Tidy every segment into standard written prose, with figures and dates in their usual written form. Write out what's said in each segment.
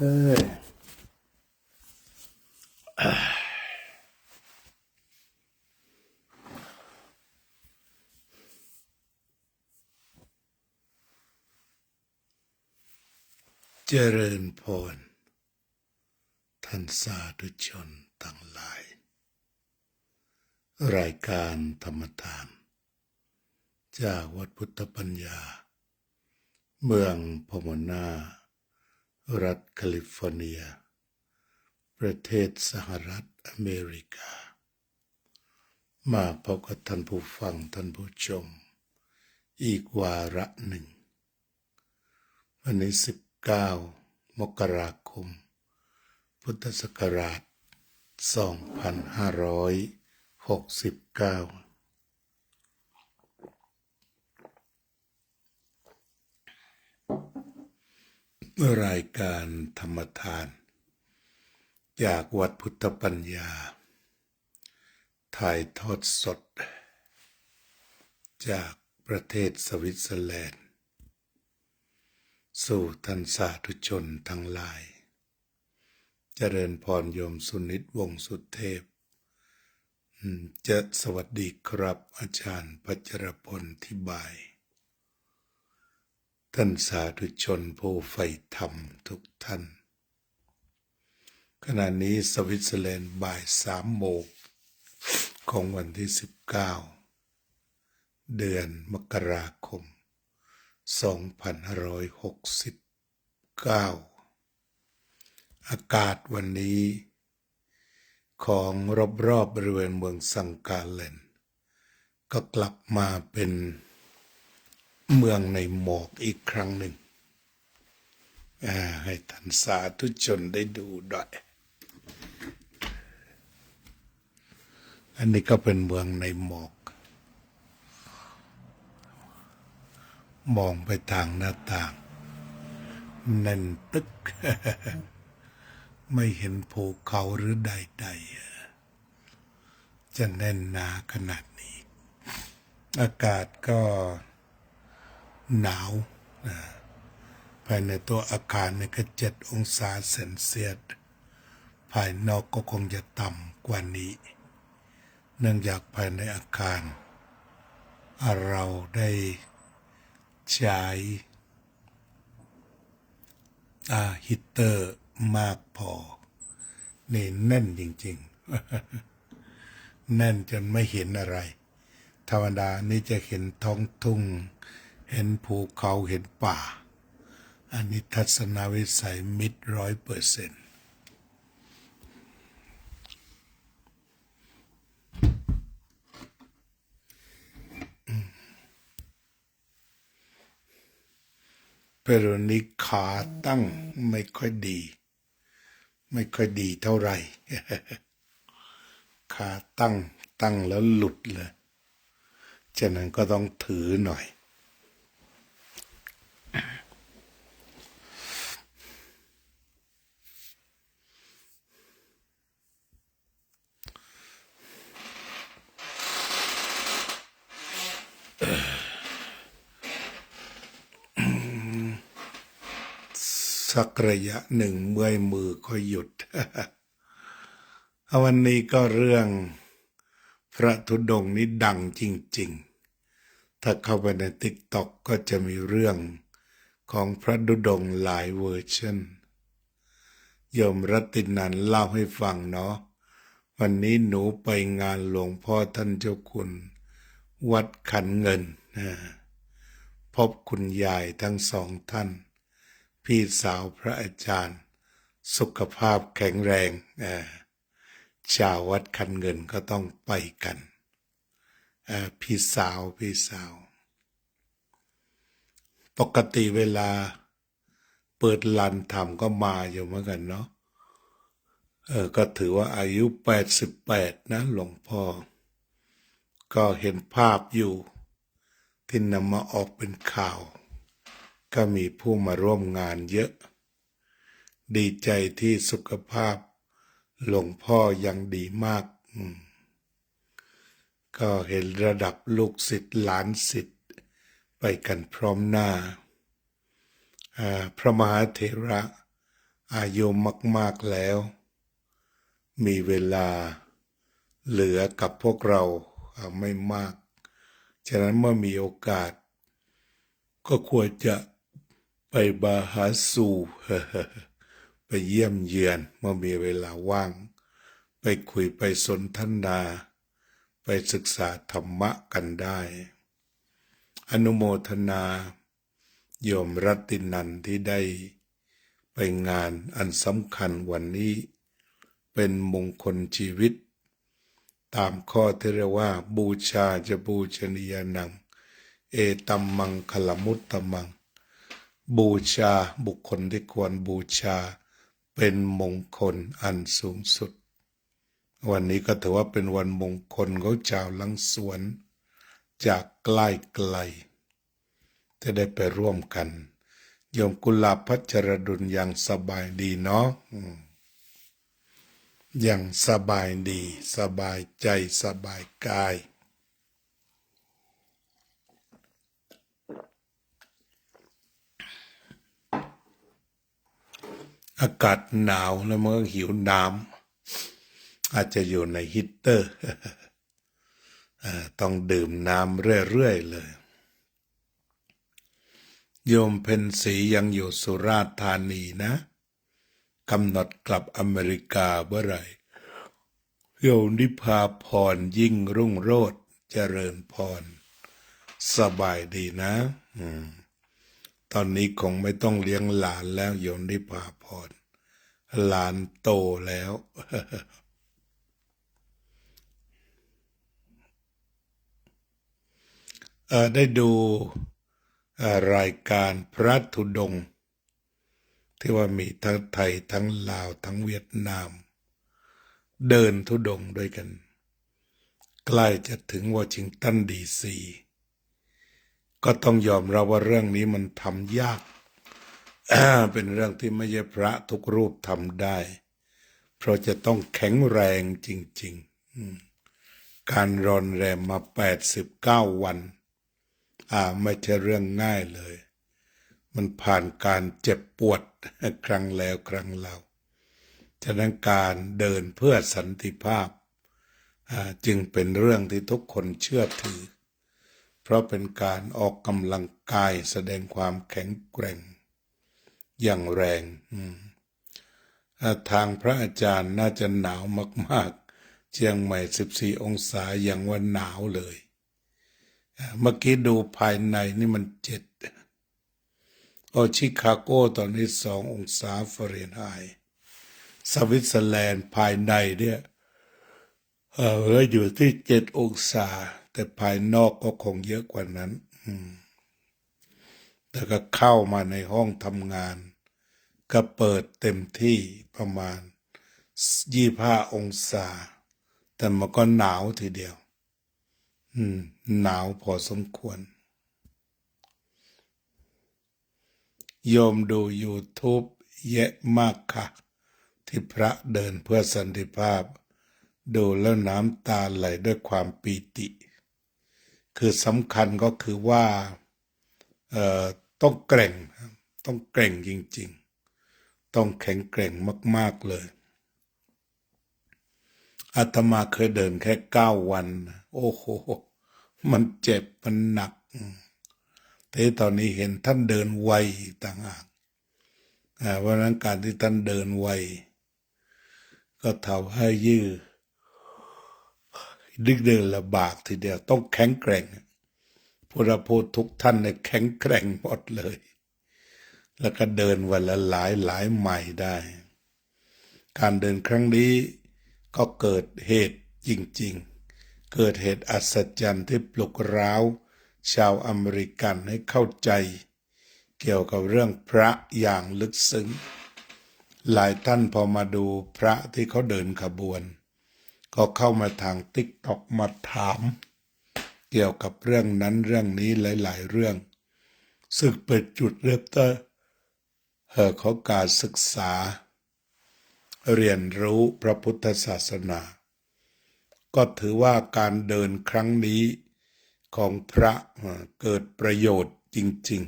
เฮ้ยเจริญพรท่านสาธุชนทั้งหลายรายการธรรมทานจากวัดพุทธปัญญาเมืองพโมนารัฐแคลิฟอร์เนียประเทศสหรัฐอเมริกามาพบกับท่านผู้ฟังท่านผู้ชมอีกวาระหนึ่งวันนี้19 มกราคมพุทธศักราช2569รายการธรรมทานจากวัดพุทธปัญญาถ่ายทอดสดจากประเทศสวิตเซอร์แลนด์สู่ท่านสาธุชนทั้งหลายเจริญพรโยมสุนิตวงศ์สุเทพจะสวัสดีครับอาจารย์พัชรพลทิบายท่านสาธุชนผู้ใฝ่ธรรมทุกท่านขณะนี้สวิตเซอร์แลนด์บ่าย3 โมงของวันที่19 เดือนมกราคม2569อากาศวันนี้ของรอบๆบริเวณเมืองสังกาเลนก็กลับมาเป็นเมืองในหมอกอีกครั้งหนึ่งให้ท่านสาธุชนได้ดูด้วยอันนี้ก็เป็นเมืองในหมอกมองไปทางหน้าต่างแน่นตึก ไม่เห็นภูเขาหรือใดๆจะแน่นหนาขนาดนี้อากาศก็หนาวภายในตัวอาคารเนี่ยก็7 องศาเซนเซียสภายนอกก็คงจะต่ำกว่านี้เนื่องจากภายในอาคารเราได้ใช้ฮีตเตอร์มากพอนี่แน่นจริงๆแน่นจนไม่เห็นอะไรธรรมดานี่จะเห็นท้องทุ่งเห็นภูเขาเห็นป่าอันนี้ทัศนวิสัยมิด100%เปรนิขาตั้งไม่ค่อยดีเท่าไหร่ ขาตั้งแล้วหลุดเลยฉะนั้นก็ต้องถือหน่อยสักระยะหนึ่งเมื่อยมือก็หยุด วันนี้ก็เรื่องพระธุดงค์นี้ดังจริงๆถ้าเข้าไปในTikTokก็จะมีเรื่องของพระธุดงค์หลายเวอร์ชันโยมรัตินันเล่าให้ฟังเนาะวันนี้หนูไปงานหลวงพ่อท่านเจ้าคุณวัดขันเงินพบคุณยายทั้ง2 ท่านพี่สาวพระอาจารย์สุขภาพแข็งแรงชาววัดขันเงินก็ต้องไปกันพี่สาวปกติเวลาเปิดลานธรรมก็มาอยู่เหมือนกันเนาะก็ถือว่าอายุ88นะหลวงพ่อก็เห็นภาพอยู่ที่นำมาออกเป็นข่าวก็มีผู้มาร่วมงานเยอะดีใจที่สุขภาพหลวงพ่อยังดีมากก็เห็นระดับลูกศิษย์หลานศิษย์ไปกันพร้อมหน้าพระมหาเถระ อายุมากๆแล้วมีเวลาเหลือกับพวกเราไม่มากฉะนั้นเมื่อมีโอกาสก็ควรจะไปบาหาสู่ ไปเยี่ยมเยือนเมื่อมีเวลาว่างไปคุยไปสนทนาไปศึกษาธรรมะกันได้อนุโมทนาโยมรัตตินันที่ได้ไปงานอันสำคัญวันนี้เป็นมงคลชีวิตตามข้อที่เรียกว่าบูชาจะบูชนียนังเอตัมมังคลมุตตมังบูชาบุคคลที่ควรบูชาเป็นมงคลอันสูงสุดวันนี้ก็ถือว่าเป็นวันมงคลของชาวหลังสวนจากใกล้ไกลจะได้ไปร่วมกันโยมกุลาพัชรดุลยังสบายดีเนาะยังสบายดีสบายใจสบายกายอากาศหนาวแล้วมันก็หิวน้ำอาจจะอยู่ในฮีตเตอร์ต้องดื่มน้ำเรื่อยๆเลยโยมเพ็ญศรียังอยู่สุราษฎร์ธานีนะกำหนดกลับอเมริกาเมื่อไหร่โยมนิพาพรยิ่งรุ่งโรจน์เจริญพรสบายดีนะตอนนี้คงไม่ต้องเลี้ยงหลานแล้วโยมนิพาพรหลานโตแล้ว ได้ดูรายการพระธุดงค์ที่ว่ามีทั้งไทยทั้งลาวทั้งเวียดนามเดินธุดงค์ด้วยกันใกล้จะถึงวอชิงตันดีซีก็ต้องยอมรับว่าเรื่องนี้มันทำยาก เป็นเรื่องที่ไม่ใช่พระทุกรูปทำได้เพราะจะต้องแข็งแรงจริงๆการรอนแรมมา89 วันไม่ใช่เรื่องง่ายเลยมันผ่านการเจ็บปวดครั้งแล้วครั้งเล่าฉะนั้นการเดินเพื่อสันติภาพจึงเป็นเรื่องที่ทุกคนเชื่อถือเพราะเป็นการออกกำลังกายแสดงความแข็งแกร่งอย่างแรงทางพระอาจารย์น่าจะหนาวมากๆเชียงใหม่14 องศาอย่างว่าหนาวเลยเมื่อกี้ดูภายในนี่มัน7ชิคาโกตอนนี้2 องศาฟาเรนไฮต์สวิตเซอร์แลนด์ภายในเนี่ยก็อยู่ที่7 องศาแต่ภายนอกก็คงเยอะกว่านั้นแต่ก็เข้ามาในห้องทำงานก็เปิดเต็มที่ประมาณ25 องศาแต่มันก็หนาวทีเดียวหนาวพอสมควรโยมดู YouTube เยอะมากค่ะที่พระเดินเพื่อสันติภาพดูแล้วน้ำตาไหลด้วยความปีติคือสำคัญก็คือว่าต้องแกร่งจริงๆต้องแข็งแกร่งมากๆเลยอาตมาเคยเดินแค่9 วันโอ้โหมันเจ็บมันหนักแต่ตอนนี้เห็นท่านเดินไวต่างหากเพราะนั้นการที่ท่านเดินไวก็ทำให้ยืดดึกเดินลำบากทีเดียวต้องแข็งแกร่งผู้รับพูดทุกท่านเนี่ยแข็งแกร่งหมดเลยแล้วก็เดินวันละหลายไมล์ได้การเดินครั้งนี้ก็เกิดเหตุจริงๆเกิดเหตุอัศจรรย์ที่ปลุกร้าวชาวอเมริกันให้เข้าใจเกี่ยวกับเรื่องพระอย่างลึกซึ้งหลายท่านพอมาดูพระที่เขาเดินขบวนก็เข้ามาทางTikTokมาถามเกี่ยวกับเรื่องนั้นเรื่องนี้หลายๆเรื่องซึ่งเป็นจุดเริ่มต้นของการศึกษาเรียนรู้พระพุทธศาสนาก็ถือว่าการเดินครั้งนี้ของพระเกิดประโยชน์จริง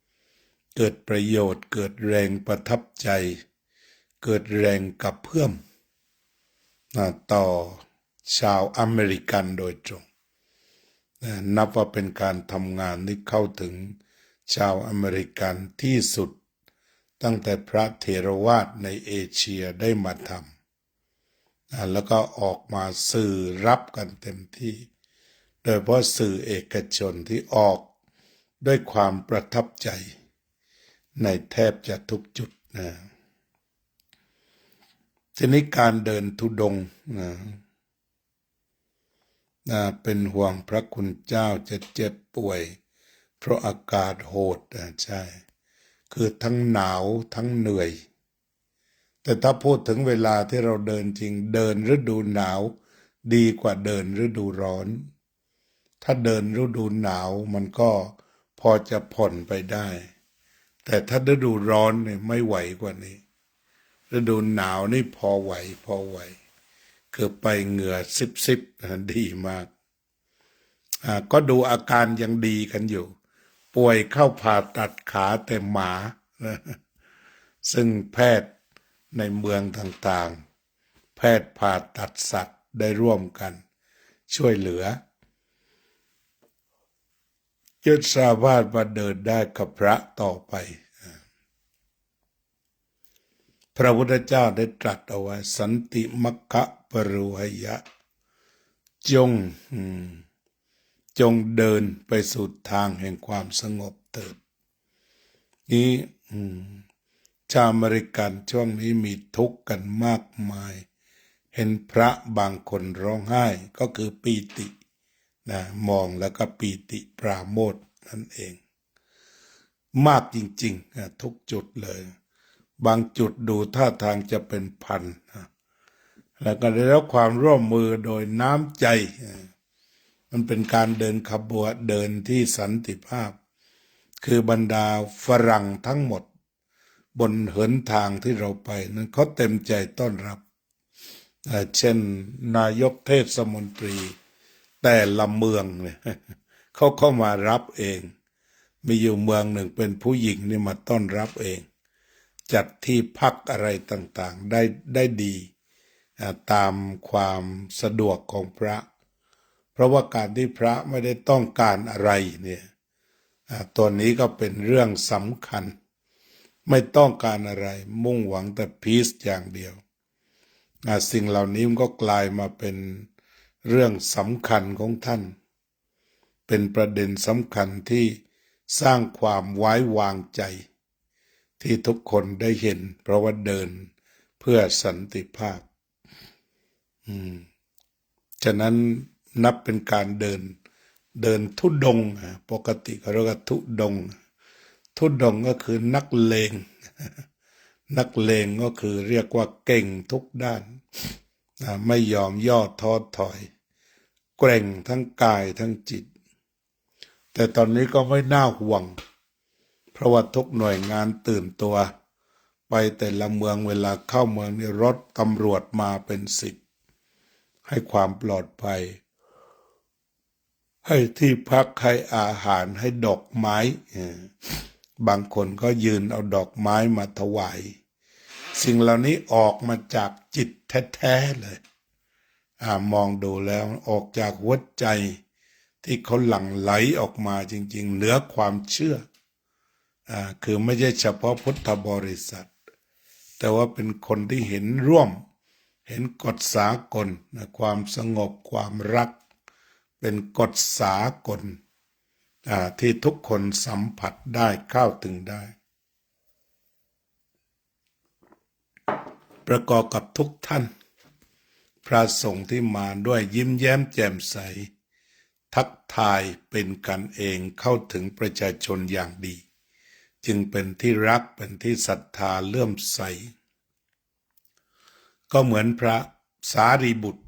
ๆเกิดประโยชน์เกิดแรงประทับใจ เกิดแรงกระเพื่อมต่อชาวอเมริกันโดยตรงนับว่าเป็นการทำงานที่เข้าถึงชาวอเมริกันที่สุดตั้งแต่พระเถรวาทในเอเชียได้มาทำแล้วก็ออกมาสื่อรับกันเต็มที่โดยเฉพาะสื่อเอกชนที่ออกด้วยความประทับใจในแทบจะทุกจุดทีนี้การเดินธุดงค์เป็นห่วงพระคุณเจ้าจะเจ็บป่วยเพราะอากาศโหดใช่คือทั้งหนาวทั้งเหนื่อยแต่ถ้าพูดถึงเวลาที่เราเดินจริงเดินฤดูหนาวดีกว่าเดินฤดูร้อนถ้าเดินฤดูหนาวมันก็พอจะผ่อนไปได้แต่ถ้าฤดูร้อนเนี่ยไม่ไหวกว่านี้ฤดูหนาวนี่พอไหวคือไปเหงื่อซิบดีมากก็ดูอาการยังดีกันอยู่ป่วยเข้าผ่าตัดขาแต่หมาซึ่งแพทย์ในเมืองต่างๆแพทย์ผ่าตัดสัตว์ได้ร่วมกันช่วยเหลือจนสามารถมาเดินได้กับพระต่อไปพระพุทธเจ้าได้ตรัสเอาไว้สันติมัคคะปรุหยะจงเดินไปสู่ทางแห่งความสงบเถิดนี้ชาวอเมริกันช่วงนี้มีทุกข์กันมากมายเห็นพระบางคนร้องไห้ก็คือปีติมองแล้วก็ปีติปราโมทย์นั่นเองมากจริงๆทุกจุดเลยบางจุดดูท่าทางจะเป็นพันแล้วก็ได้รับความร่วมมือโดยน้ำใจมันเป็นการเดินขบวนเดินที่สันติภาพคือบรรดาฝรั่งทั้งหมดบนหนทางที่เราไปนั้นเขาเต็มใจต้อนรับเช่นนายกเทศมนตรีแต่ละเมืองเนี่ยเขาเข้ามารับเองมีอยู่เมืองหนึ่งเป็นผู้หญิงนี่มาต้อนรับเองจัดที่พักอะไรต่างๆได้ดีตามความสะดวกของพระเพราะว่าการที่พระไม่ได้ต้องการอะไรเนี่ยตัวนี้ก็เป็นเรื่องสำคัญไม่ต้องการอะไรมุ่งหวังแต่พีซอย่างเดียวสิ่งเหล่านี้มันก็กลายมาเป็นเรื่องสำคัญของท่านเป็นประเด็นสำคัญที่สร้างความไว้วางใจที่ทุกคนได้เห็นเพราะว่าเดินเพื่อสันติภาพฉะนั้นนับเป็นการเดินธุดงค์ปกติเขาเรียกว่าธุดงค์ก็คือนักเลงนักเลงก็คือเรียกว่าเก่งทุกด้านไม่ยอมย่อท้อถอยเกร่งทั้งกายทั้งจิตแต่ตอนนี้ก็ไม่น่าห่วงเพราะว่าทุกหน่วยงานตื่นตัวไปแต่ละเมืองเวลาเข้าเมืองนี่รถตำรวจมาเป็น10ให้ความปลอดภัยให้ที่พักให้อาหารให้ดอกไม้บางคนก็ยืนเอาดอกไม้มาถวายสิ่งเหล่านี้ออกมาจากจิตแท้ๆเลยมองดูแล้วออกจากหัวใจที่เขาหลั่งไหลออกมาจริงๆเหนือความเชื่อคือไม่ใช่เฉพาะพุทธบริษัทแต่ว่าเป็นคนที่เห็นร่วมเห็นกฎสากลความสงบความรักเป็นกฎสากลที่ทุกคนสัมผัสได้เข้าถึงได้ประกอบกับทุกท่านพระสงฆ์ที่มาด้วยยิ้มแย้มแจ่มใสทักทายเป็นกันเองเข้าถึงประชาชนอย่างดีจึงเป็นที่รักเป็นที่ศรัทธาเลื่อมใสก็เหมือนพระสารีบุตร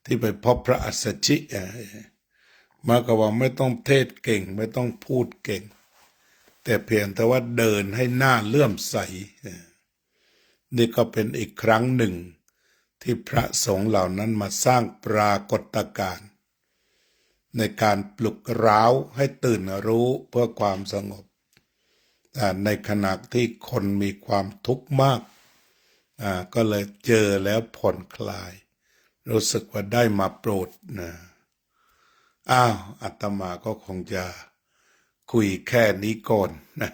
ที่ไปพบพระอัสสชิมาก็ว่าไม่ต้องเทศเก่งไม่ต้องพูดเก่งแต่เพียงแต่ว่าเดินให้หน้าเลื่อมใสนี่ก็เป็นอีกครั้งหนึ่งที่พระสงฆ์เหล่านั้นมาสร้างปรากฏการณ์ในการปลุกเร้าให้ตื่นรู้เพื่อความสงบในขณะที่คนมีความทุกข์มาก ก็เลยเจอแล้วผ่อนคลาย รู้สึกว่าได้มาโปรดนะอาตมาก็คงจะคุยแค่นี้ก่อนนะ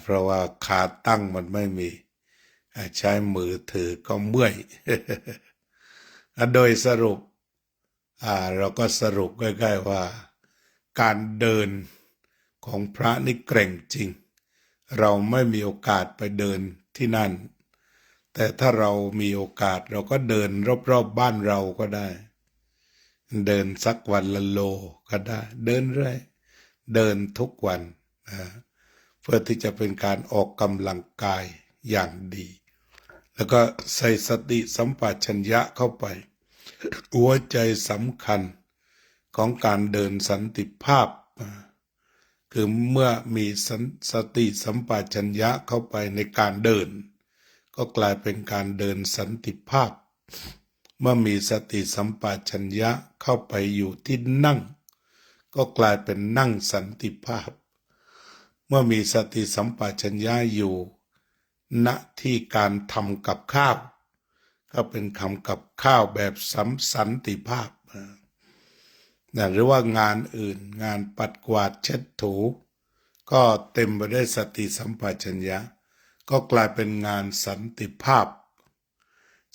เพราะว่าขาตั้งมันไม่มีใช้มือถือก็เมื่อย โดยสรุปเราก็สรุปใกล้ๆว่าการเดินของพระนี่เกร่งจริง เราไม่มีโอกาสไปเดินที่นั่น แต่ถ้าเรามีโอกาสเราก็เดินรอบๆบ้านเราก็ได้ เดินสักวันละโลก็ได้ เดินเรื่อยเดินทุกวันนะเพื่อที่จะเป็นการออกกำลังกายอย่างดี แล้วก็ใส่สติสัมปชัญญะเข้าไป หัวใจสำคัญของการเดินสันติภาพ คือเมื่อมีสติสัมปชัญญะเข้าไปในการเดิน ก็กลายเป็นการเดินสันติภาพ เมื่อมีสติสัมปชัญญะเข้าไปอยู่ที่นั่ง ก็กลายเป็นนั่งสันติภาพ เมื่อมีสติสัมปชัญญะอยู่ณที่การทำกับข้าว ก็เป็นคำกับข้าวแบบสันติภาพหรือว่างานอื่นงานปัดกวาดเช็ดถูก็เต็มไปด้วยสติสัมปชัญญะก็กลายเป็นงานสันติภาพ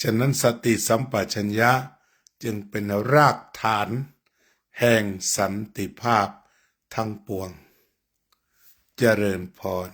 ฉะนั้นสติสัมปชัญญะจึงเป็นรากฐานแห่งสันติภาพทั้งปวงเจริญพร